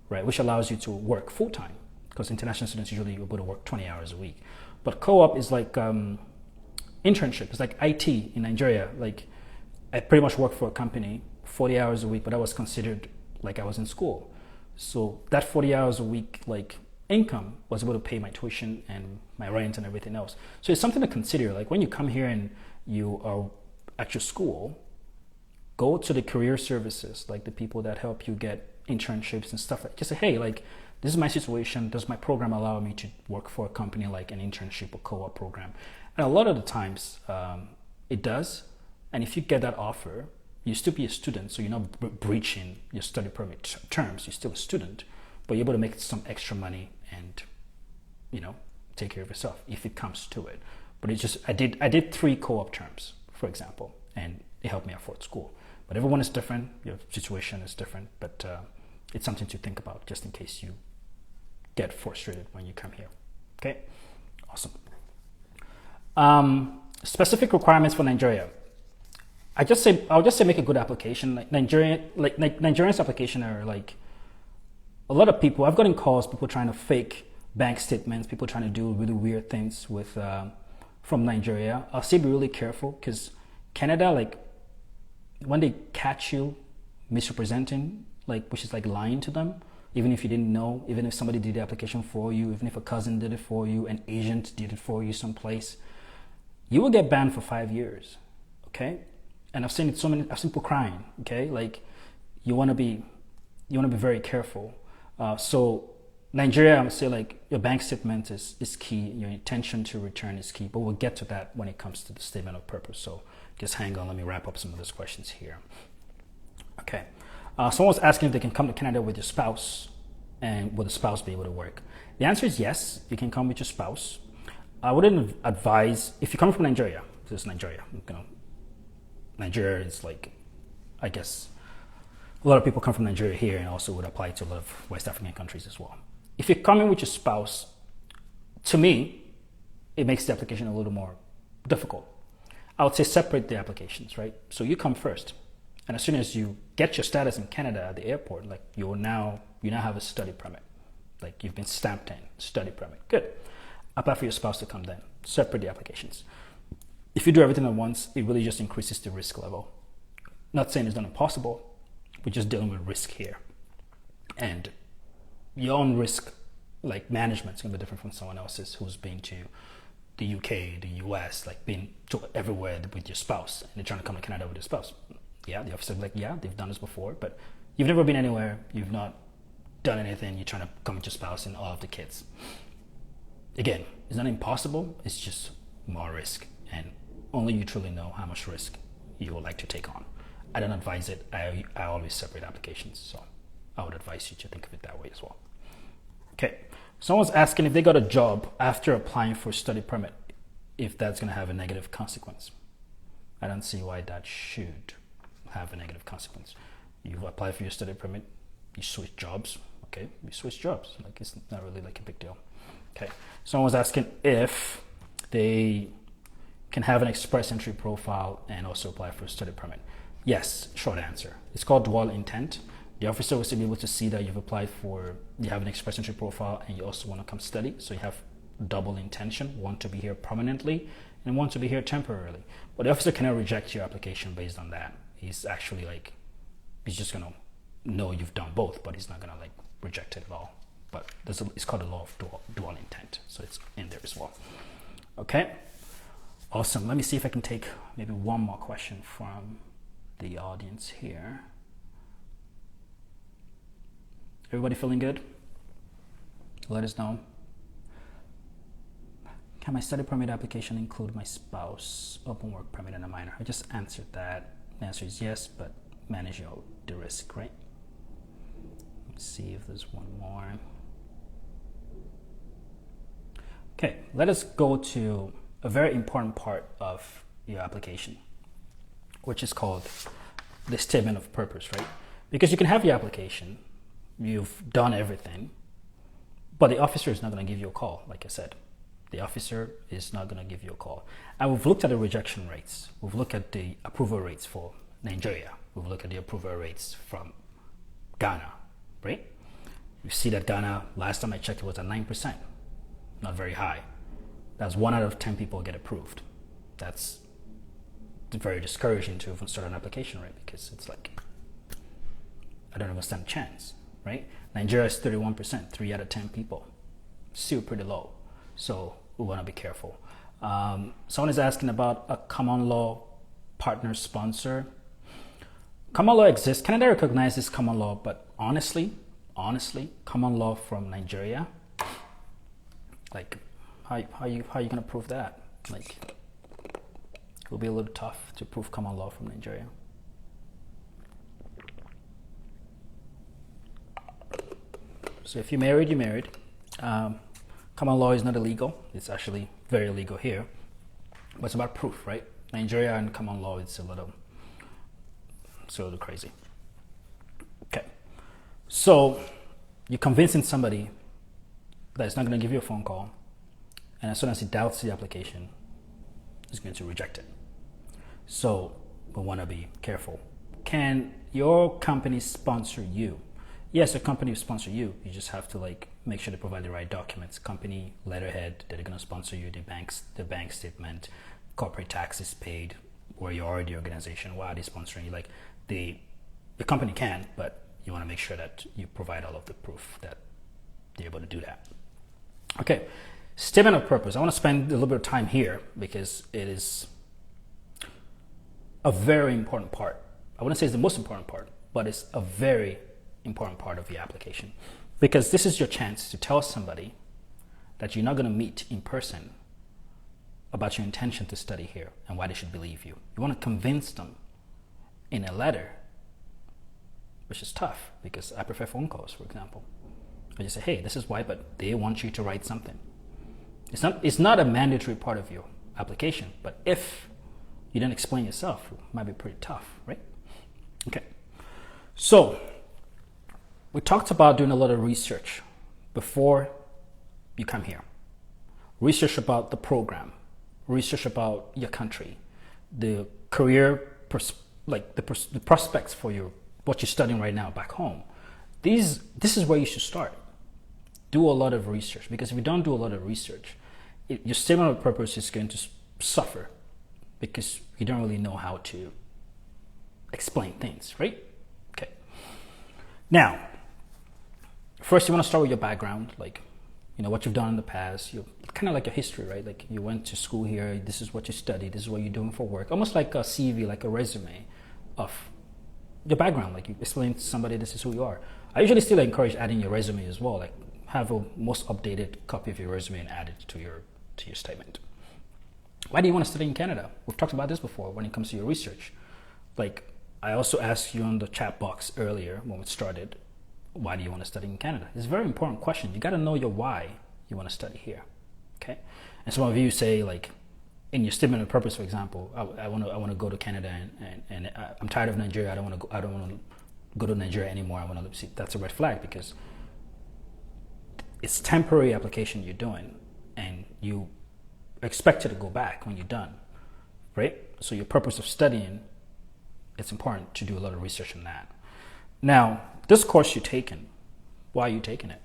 Speaker 1: right, which allows you to work full-time, because international students usually are able to work 20 hours a week. But co-op is like internship. It's like IT in Nigeria. Like I pretty much worked for a company 40 hours a week, but I was considered like I was in school. So that 40 hours a week, like income was able to pay my tuition and my rent and everything else. So it's something to consider. Like when you come here and you are at your school, go to the career services, like the people that help you get internships and stuff. Like, just say, hey, like this is my situation. Does my program allow me to work for a company like an internship or co-op program? And a lot of the times it does. And if you get that offer, you still be a student, so you're not breaching your study permit terms. You're still a student, but you're able to make some extra money and, take care of yourself if it comes to it. But it's just I did 3 co-op terms, for example, and it helped me afford school. But everyone is different. Your situation is different, but it's something to think about just in case you get frustrated when you come here. Okay, awesome. Specific requirements for Nigeria. I'll just say make a good application. Like Nigerian's application are like a lot of people. I've gotten calls, people trying to fake bank statements, people trying to do really weird things with from Nigeria. I'll say be really careful because Canada, like when they catch you misrepresenting, like which is like lying to them, even if you didn't know, even if somebody did the application for you, even if a cousin did it for you, an agent did it for you someplace, you will get banned for 5 years. Okay. And I've seen people crying, okay? Like you want to be very careful. So Nigeria, I would say like your bank statement is key. Your intention to return is key, but we'll get to that when it comes to the statement of purpose. So just hang on, let me wrap up some of those questions here. Okay. Someone's asking if they can come to Canada with your spouse and will the spouse be able to work? The answer is yes, you can come with your spouse. I wouldn't advise, if you're coming from Nigeria, this is Nigeria, Nigeria is like, I guess, a lot of people come from Nigeria here and also would apply to a lot of West African countries as well. If you're coming with your spouse, to me, it makes the application a little more difficult. I would say separate the applications, right? So you come first. And as soon as you get your status in Canada at the airport, like you now have a study permit. Like you've been stamped in, study permit. Good. Apply for your spouse to come then. Separate the applications. If you do everything at once, it really just increases the risk level. Not saying it's not impossible, we're just dealing with risk here. And your own risk, like management, is going to be different from someone else's who's been to the UK, the US, like been to everywhere with your spouse, and they're trying to come to Canada with your spouse. Yeah, the officer will be like, yeah, they've done this before, but you've never been anywhere, you've not done anything, you're trying to come with your spouse and all of the kids. Again, it's not impossible, it's just more risk. And only you truly know how much risk you would like to take on. I don't advise it. I always separate applications. So I would advise you to think of it that way as well. Okay. Someone's asking if they got a job after applying for a study permit, if that's going to have a negative consequence. I don't see why that should have a negative consequence. You've applied for your study permit, you switch jobs. Okay. You switch jobs. Like it's not really like a big deal. Okay. Someone's asking if they can have an express entry profile and also apply for a study permit. Yes, short answer. It's called dual intent. The officer will still be able to see that you have an express entry profile and you also want to come study. So you have double intention, one to be here permanently and one to be here temporarily. But the officer cannot reject your application based on that. He's actually he's just going to know you've done both, but he's not going to reject it at all. But it's called the law of dual intent. So it's in there as well. Okay. Awesome. Let me see if I can take maybe one more question from the audience here. Everybody feeling good? Let us know. Can my study permit application include my spouse, open work permit, and a minor? I just answered that. The answer is yes, but manage the risk, right? Let's see if there's one more. Okay, let us go to a very important part of your application, which is called the statement of purpose, right? Because you can have your application, you've done everything, but the officer is not going to give you a call, like I said. The officer is not going to give you a call. And we've looked at the rejection rates. We've looked at the approval rates for Nigeria. We've looked at the approval rates from Ghana, right? You see that Ghana, last time I checked, it was at 9%. Not very high. That's 1 out of 10 people get approved. That's very discouraging to even start an application, right? Because it's like, I don't even stand a chance, right? Nigeria is 31%, 3 out of 10 people. Still pretty low. So we want to be careful. Someone is asking about a common law partner sponsor. Common law exists. Canada recognizes common law, but honestly, common law from Nigeria, like, how you gonna prove that? Like, it will be a little tough to prove common law from Nigeria. So if you're married, you're married. Common law is not illegal. It's actually very illegal here. But it's about proof, right? Nigeria and common law, it's a little crazy. Okay. So you're convincing somebody that it's not going to give you a phone call, and as soon as he doubts the application, he's going to reject it. So we want to be careful. Can your company sponsor you? Yes, a company will sponsor you. You just have to make sure they provide the right documents. Company letterhead that they're going to sponsor you, the bank statement, corporate taxes paid, where you are the organization. Why are they sponsoring you? The company can, but you want to make sure that you provide all of the proof that they're able to do that. Okay, statement of purpose. I want to spend a little bit of time here because it is a very important part. I wouldn't say it's the most important part, but it's a very important part of the application, because this is your chance to tell somebody that you're not going to meet in person about your intention to study here and why they should believe you. You want to convince them in a letter, which is tough because I prefer phone calls, for example. I just say, hey, this is why, but they want you to write something. It's not a mandatory part of your application, but if you don't explain yourself, it might be pretty tough, right? Okay. So we talked about doing a lot of research before you come here. Research about the program, research about your country, the career, the prospects for what you're studying right now back home. This is where you should start. Do a lot of research, because if you don't do a lot of research, your statement of purpose is going to suffer because you don't really know how to explain things, right? Okay. Now, first you want to start with your background, what you've done in the past, kind of like your history, right? Like you went to school here, this is what you studied, this is what you're doing for work, almost like a CV, like a resume of your background. Like you explain to somebody this is who you are. I usually still encourage adding your resume as well, like have a most updated copy of your resume and add it to your statement. Why do you want to study in Canada? We've talked about this before when it comes to your research. Like I also asked you on the chat box earlier when we started, why do you want to study in Canada? It's a very important question. You got to know your why you want to study here. Okay. And some of you say, like, in your statement of purpose, for example, I want to go to Canada and I'm tired of Nigeria. I don't want to go to Nigeria anymore. I want to see. That's a red flag, because it's temporary application you're doing and you expected to go back when you're done, right? So your purpose of studying, it's important to do a lot of research on that. Now, this course you're taking, why are you taking it?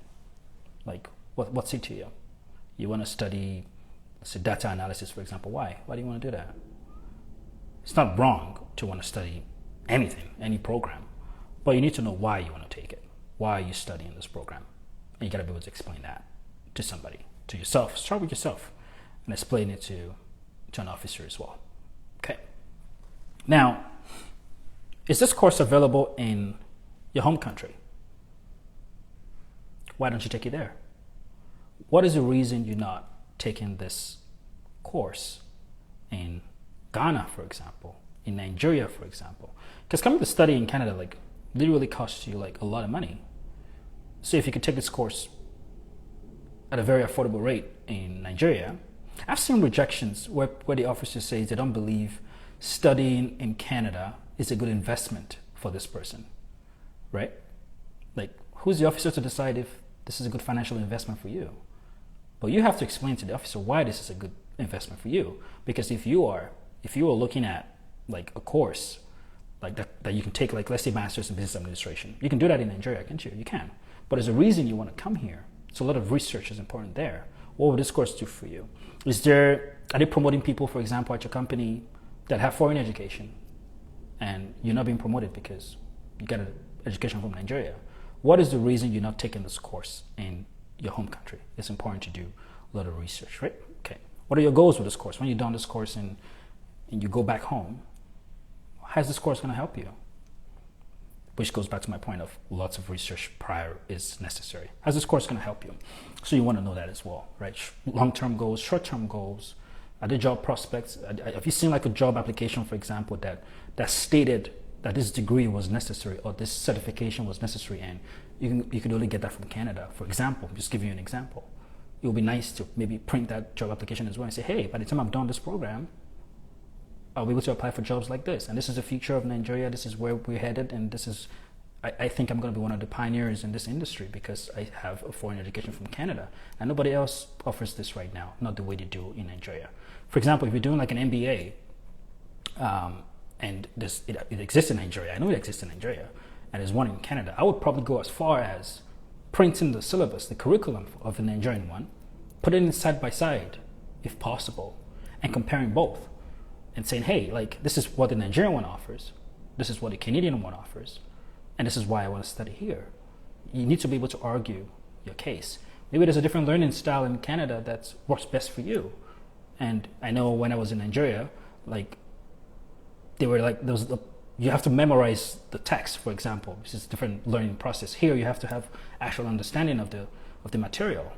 Speaker 1: Like, what's it to you? You want to study, let's say, data analysis, for example. Why? Why do you want to do that? It's not wrong to want to study anything, any program, but you need to know why you want to take it. Why are you studying this program? And you got to be able to explain that to somebody, to yourself. Start with yourself and explain it to an officer as well. Okay. Now, is this course available in your home country? Why don't you take it there? What is the reason you're not taking this course in Ghana, for example, in Nigeria, for example? Because coming to study in Canada, like, literally costs you like a lot of money. So if you could take this course at a very affordable rate in Nigeria, I've seen rejections where the officer says they don't believe studying in Canada is a good investment for this person, right? Like, who's the officer to decide if this is a good financial investment for you? But you have to explain to the officer why this is a good investment for you. Because if you are looking at like a course like that you can take, like, let's say, master's in business administration, you can do that in Nigeria, can't you? You can. But there's a reason you want to come here. So a lot of research is important there. What will this course do for you? Are they promoting people, for example, at your company that have foreign education, and you're not being promoted because you got education from Nigeria. What is the reason you're not taking this course in your home country? It's important to do a lot of research, right? Okay. What are your goals with this course? When you're done this course and you go back home, how's this course going to help you? Which goes back to my point of lots of research prior is necessary. How's this course going to help you? So you want to know that as well, right? Long-term goals, short-term goals. Are there job prospects? Have you seen like a job application, for example, that stated that this degree was necessary or this certification was necessary, and you could only get that from Canada, for example? Just give you an example. It would be nice to maybe print that job application as well and say, hey, by the time I've done this program, I'll be able to apply for jobs like this. And this is the future of Nigeria. This is where we're headed. And this is, I think I'm going to be one of the pioneers in this industry because I have a foreign education from Canada. And nobody else offers this right now, not the way they do in Nigeria. For example, if you're doing like an MBA, and it exists in Nigeria, I know it exists in Nigeria, and there's one in Canada, I would probably go as far as printing the syllabus, the curriculum of the Nigerian one, put it in side by side, if possible, and comparing both. And saying, hey, like, this is what the Nigerian one offers, this is what the Canadian one offers, and this is why I want to study here. You need to be able to argue your case. Maybe there's a different learning style in Canada that works best for you. And I know when I was in Nigeria, like, they were like, you have to memorize the text, for example, which is a different learning process. Here, you have to have actual understanding of the material.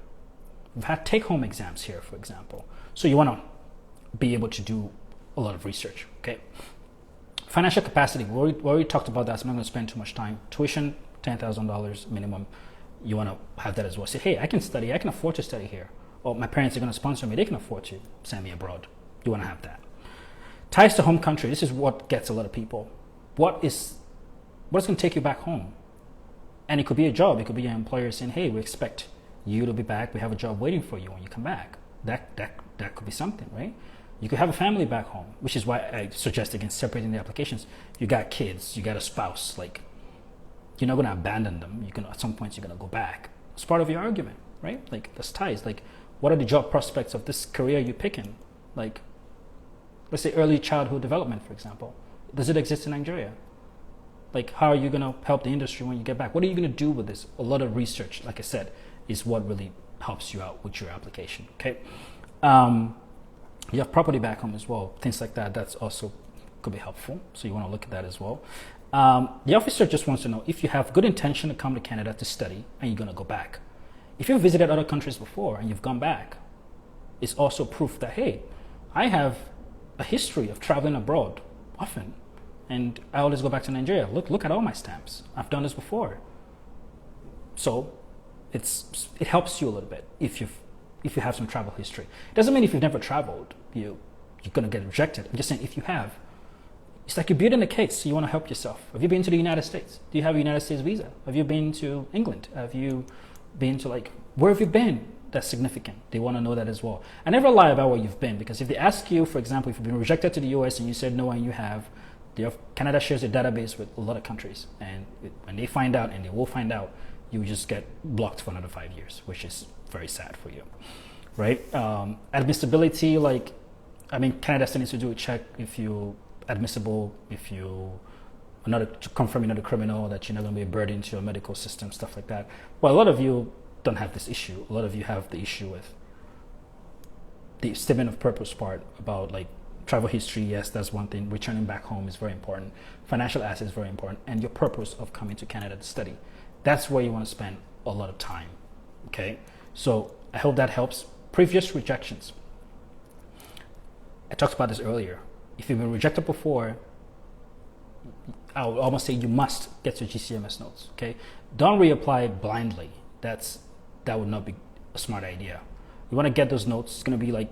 Speaker 1: We've had take-home exams here, for example. So you want to be able to do a lot of research, okay? Financial capacity, we already talked about that, so I'm not going to spend too much time. Tuition, $10,000 minimum. You want to have that as well. Say, hey, I can study, I can afford to study here. Or my parents are going to sponsor me, they can afford to send me abroad. You want to have that. Ties to home country, this is what gets a lot of people. What's going to take you back home? And it could be a job, it could be your employer saying, hey, we expect you to be back, we have a job waiting for you when you come back. That could be something, right? You could have a family back home, which is why I suggest against separating the applications. You got kids, you got a spouse, like, you're not going to abandon them. At some point, you're going to go back. It's part of your argument, right? Like, there's ties. Like, what are the job prospects of this career you're picking? Like, let's say early childhood development, for example. Does it exist in Nigeria? Like, how are you going to help the industry when you get back? What are you going to do with this? A lot of research, like I said, is what really helps you out with your application, okay? You have property back home as well, things like that. That's also could be helpful. So you want to look at that as well. The officer just wants to know if you have good intention to come to Canada to study and you're going to go back. If you've visited other countries before and you've gone back, it's also proof that, hey, I have a history of traveling abroad often, and I always go back to Nigeria. Look at all my stamps. I've done this before. So it helps you a little bit if you have some travel history. It doesn't mean if you've never traveled, you're going to get rejected. I'm just saying if you have, it's like you're building a case, so you want to help yourself. Have you been to the United States? Do you have a United States visa? Have you been to England? Have you been to, like, where have you been? That's significant. They want to know that as well. I never lie about where you've been, because if they ask you, for example, if you've been rejected to the US and you said no and you have, Canada shares a database with a lot of countries. And when they find out, and they will find out, you just get blocked for another 5 years, which is very sad for you, right? Admissibility, Canada still needs to do a check if you admissible, if you to confirm you're not a criminal, that you're not going to be a burden to your medical system, stuff like that. But a lot of you don't have this issue. A lot of you have the issue with the statement of purpose part about, like, travel history. Yes, that's one thing. Returning back home is very important. Financial assets is very important. And your purpose of coming to Canada to study. That's where you want to spend a lot of time. Okay? So I hope that helps. Previous rejections. I talked about this earlier. If you've been rejected before, I would almost say you must get your GCMS notes. Okay? Don't reapply blindly. That would not be a smart idea. You want to get those notes. It's going to be like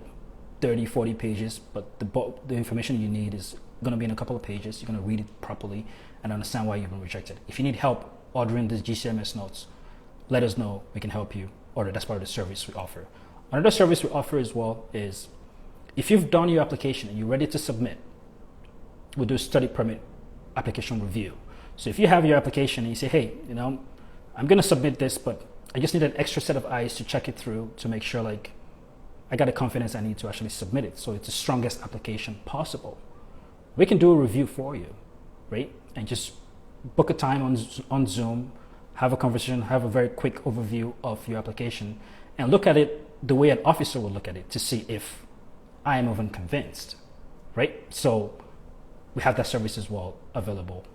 Speaker 1: 30, 40 pages, but the information you need is going to be in a couple of pages. You're going to read it properly and understand why you've been rejected. If you need help ordering these GCMS notes, let us know. We can help you order. That's part of the service we offer. Another service we offer as well is, if you've done your application and you're ready to submit, we'll do a study permit application review. So if you have your application and you say, hey, I'm going to submit this, but I just need an extra set of eyes to check it through to make sure, like, I got the confidence I need to actually submit it, so it's the strongest application possible. We can do a review for you, right? And just book a time on Zoom, have a conversation, have a very quick overview of your application, and look at it the way an officer would look at it to see if I am even convinced, right? So we have that service as well available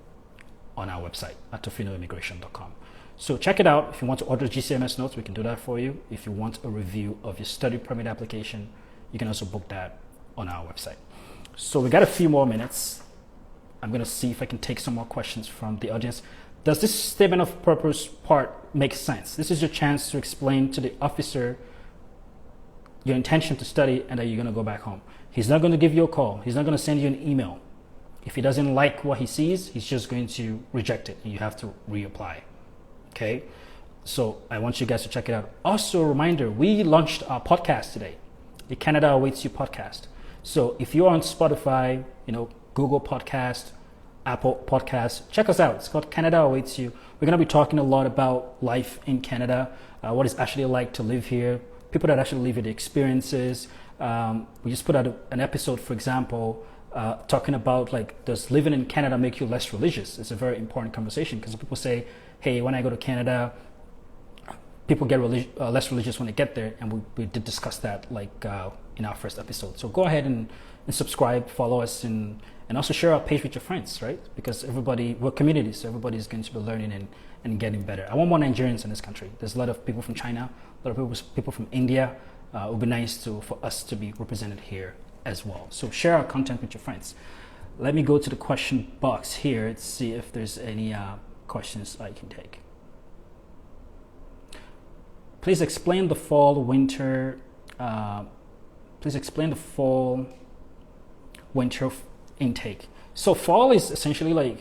Speaker 1: on our website at tofinoimmigration.com. So check it out. If you want to order GCMS notes, we can do that for you. If you want a review of your study permit application, you can also book that on our website. So we got a few more minutes. I'm going to see if I can take some more questions from the audience. Does this statement of purpose part make sense? This is your chance to explain to the officer your intention to study and that you're going to go back home. He's not going to give you a call. He's not going to send you an email. If he doesn't like what he sees, he's just going to reject it and you have to reapply. Okay, so I want you guys to check it out. Also, a reminder, we launched our podcast today, the Canada Awaits You podcast. So if you're on Spotify, Google Podcast, Apple Podcast, check us out. It's called Canada Awaits You. We're going to be talking a lot about life in Canada, what it's actually like to live here, people that actually live here, the experiences. We just put out an episode, for example, talking about does living in Canada make you less religious? It's a very important conversation because people say, hey, when I go to Canada, people get less religious when they get there, and we did discuss that in our first episode. So go ahead and subscribe, follow us, and also share our page with your friends, right? Because we're communities, so everybody's going to be learning and getting better. I want more Nigerians in this country. There's a lot of people from China, a lot of people from India. It would be nice for us to be represented here as well. So share our content with your friends. Let me go to the question box here to see if there's any questions I can take. Please explain the fall winter intake. So fall is essentially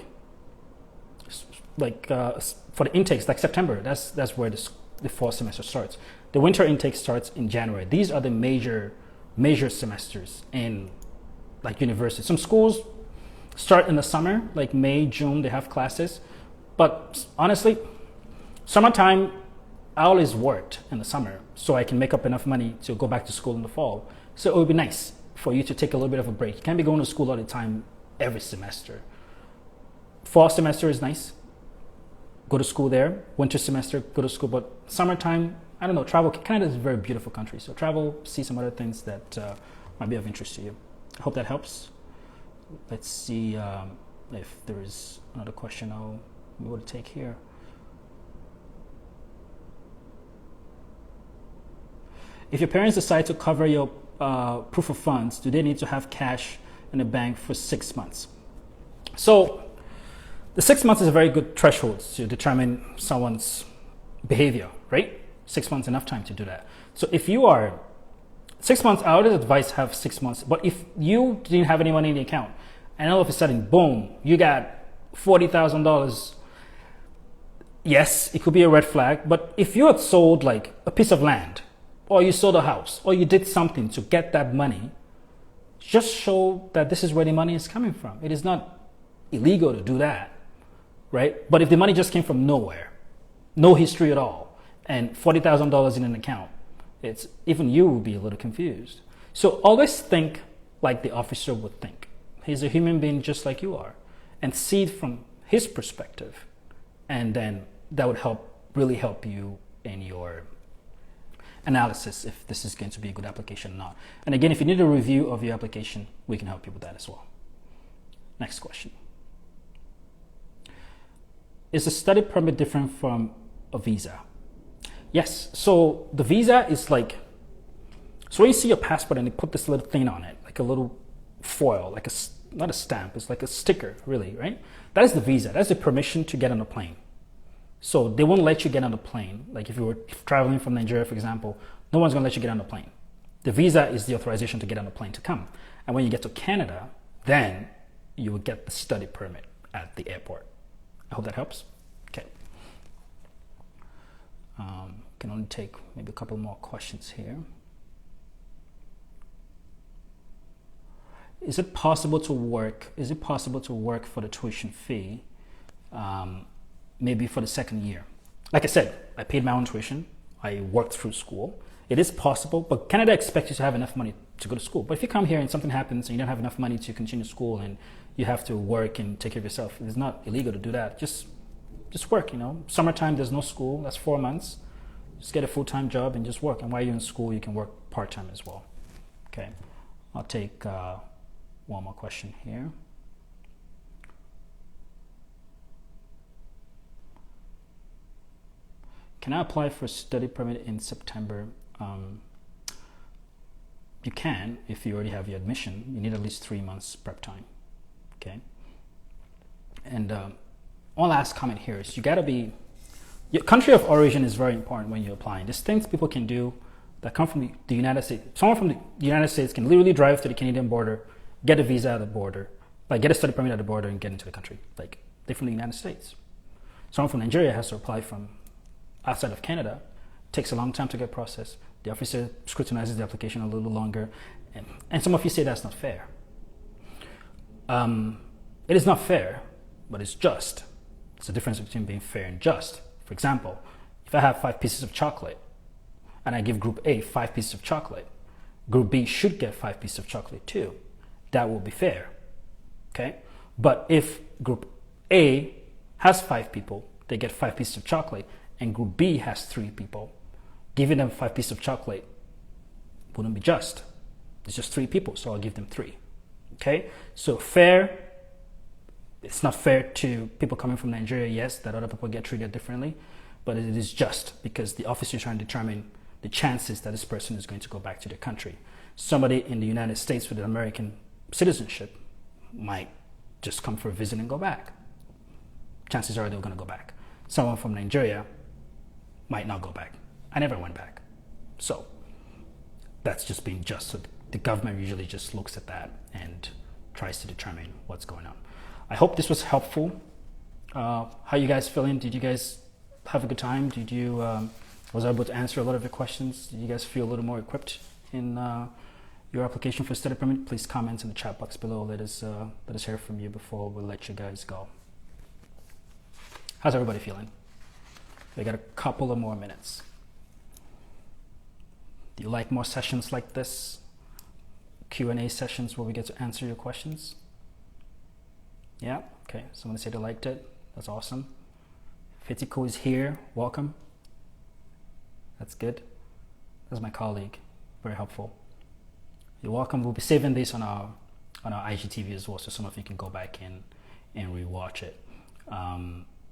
Speaker 1: for the intakes, like September. That's where the fall semester starts. The winter intake starts in January. These are the major semesters in university. Some schools start in the summer, like May, June. They have classes. But honestly, summertime, I always worked in the summer so I can make up enough money to go back to school in the fall. So it would be nice for you to take a little bit of a break. You can't be going to school all the time every semester. Fall semester is nice. Go to school there. Winter semester, go to school. But summertime, I don't know, travel. Canada is a very beautiful country. So travel, see some other things that might be of interest to you. I hope that helps. Let's see if there is another question I'll be able to take here. If your parents decide to cover your proof of funds, do they need to have cash in the bank for 6 months? So the 6 months is a very good threshold to determine someone's behavior, right? 6 months, enough time to do that. So if you are 6 months, I would advise have 6 months. But if you didn't have any money in the account and all of a sudden, boom, you got $40,000, yes, it could be a red flag. But if you had sold a piece of land, or you sold a house, or you did something to get that money, just show that this is where the money is coming from. It is not illegal to do that, right? But if the money just came from nowhere, no history at all, and $40,000 in an account, even you will be a little confused. So always think like the officer would think. He's a human being just like you are, and see it from his perspective, and then that would really help you in your analysis if this is going to be a good application or not. And again, if you need a review of your application, we can help you with that as well. Next question. Is a study permit different from a visa? Yes. So the visa is so when you see your passport and they put this little thing on it, like a little foil, not a stamp, it's like a sticker, really, right? That is the visa. That's the permission to get on a plane. So they won't let you get on the plane. Like if you were traveling from Nigeria, for example, no one's going to let you get on the plane. The visa is the authorization to get on the plane to come. And when you get to Canada, then you will get the study permit at the airport. I hope that helps. Okay. Can only take maybe a couple more questions here. Is it possible to work for the tuition fee? Maybe for the second year. Like I said, I paid my own tuition. I worked through school. It is possible, but Canada expects you to have enough money to go to school. But if you come here and something happens and you don't have enough money to continue school and you have to work and take care of yourself, it's not illegal to do that. Just work, you know. Summertime, there's no school. That's 4 months. Just get a full-time job and just work. And while you're in school, you can work part-time as well. Okay. I'll take one more question here. Can I apply for a study permit in September? You can if you already have your admission. You need at least 3 months prep time. Okay. And one last comment here is you gotta be, your country of origin is very important when you're applying. There's things people can do that come from the United States. Someone from the United States can literally drive to the Canadian border, get a visa at the border, like get a study permit at the border and get into the country. Like they're from the United States. Someone from Nigeria has to apply from outside of Canada. It takes a long time to get processed. The officer scrutinizes the application a little longer. And some of you say that's not fair. It is not fair, but it's just. It's the difference between being fair and just. For example, if I have 5 pieces of chocolate and I give group A 5 pieces of chocolate, group B should get 5 pieces of chocolate too. That will be fair. Okay? But if group A has 5 people, they get 5 pieces of chocolate, and group B has 3 people, giving them 5 pieces of chocolate wouldn't be just. It's just 3 people, so I'll give them 3. Okay? So fair, it's not fair to people coming from Nigeria, yes, that other people get treated differently, but it is just because the officer is trying to determine the chances that this person is going to go back to their country. Somebody in the United States with an American citizenship might just come for a visit and go back. Chances are they're going to go back. Someone from Nigeria might not go back. I never went back. So that's just being just. So the government usually just looks at that and tries to determine what's going on. I hope this was helpful. How you guys feeling? Did you guys have a good time? Did you was I able to answer a lot of your questions? Did you guys feel a little more equipped in your application for study permit? Please comment in the chat box below. Let us hear from you before we let you guys go. How's everybody feeling? We got a couple of more minutes. Do you like more sessions like this? Q&A sessions where we get to answer your questions? Yeah? Okay. Someone said they liked it. That's awesome. Fitiko is here. Welcome. That's good. That's my colleague. Very helpful. You're welcome. We'll be saving this on our IGTV as well, so some of you can go back and rewatch it.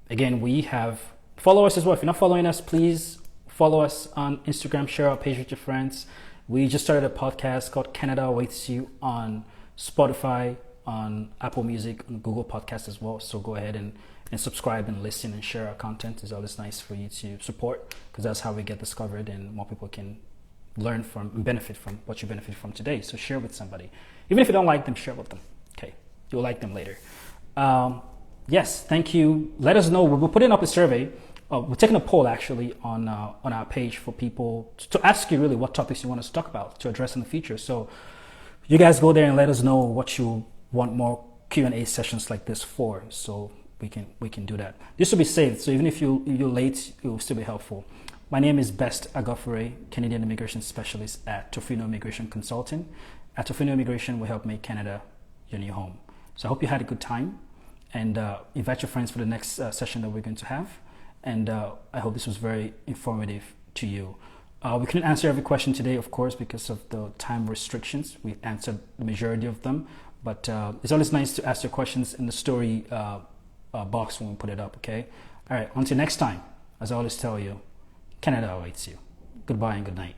Speaker 1: Again, we have, follow us as well. If you're not following us, please follow us on Instagram, share our page with your friends. We just started a podcast called Canada Awaits You on Spotify, on Apple Music, on Google Podcasts as well. So go ahead and subscribe and listen and share our content. It's always nice for you to support, because that's how we get discovered and more people can learn from and benefit from what you benefit from today. So share with somebody. Even if you don't like them, share with them. Okay, you'll like them later. Yes, thank you. Let us know. We're putting up a survey. We're taking a poll actually on our page for people to ask you really what topics you want us to talk about, to address in the future. So you guys go there and let us know what you want more Q&A sessions like this for, so we can do that. This will be saved, so even if you're late, it will still be helpful. My name is Best Agofure, Canadian Immigration Specialist at Tofino Immigration Consulting. At Tofino Immigration, we help make Canada your new home. So I hope you had a good time, and invite your friends for the next session that we're going to have. And I hope this was very informative to you. We couldn't answer every question today, of course, because of the time restrictions. We answered the majority of them, but it's always nice to ask your questions in the story box when we put it up, okay? All right, until next time, as I always tell you, Canada awaits you. Goodbye and good night.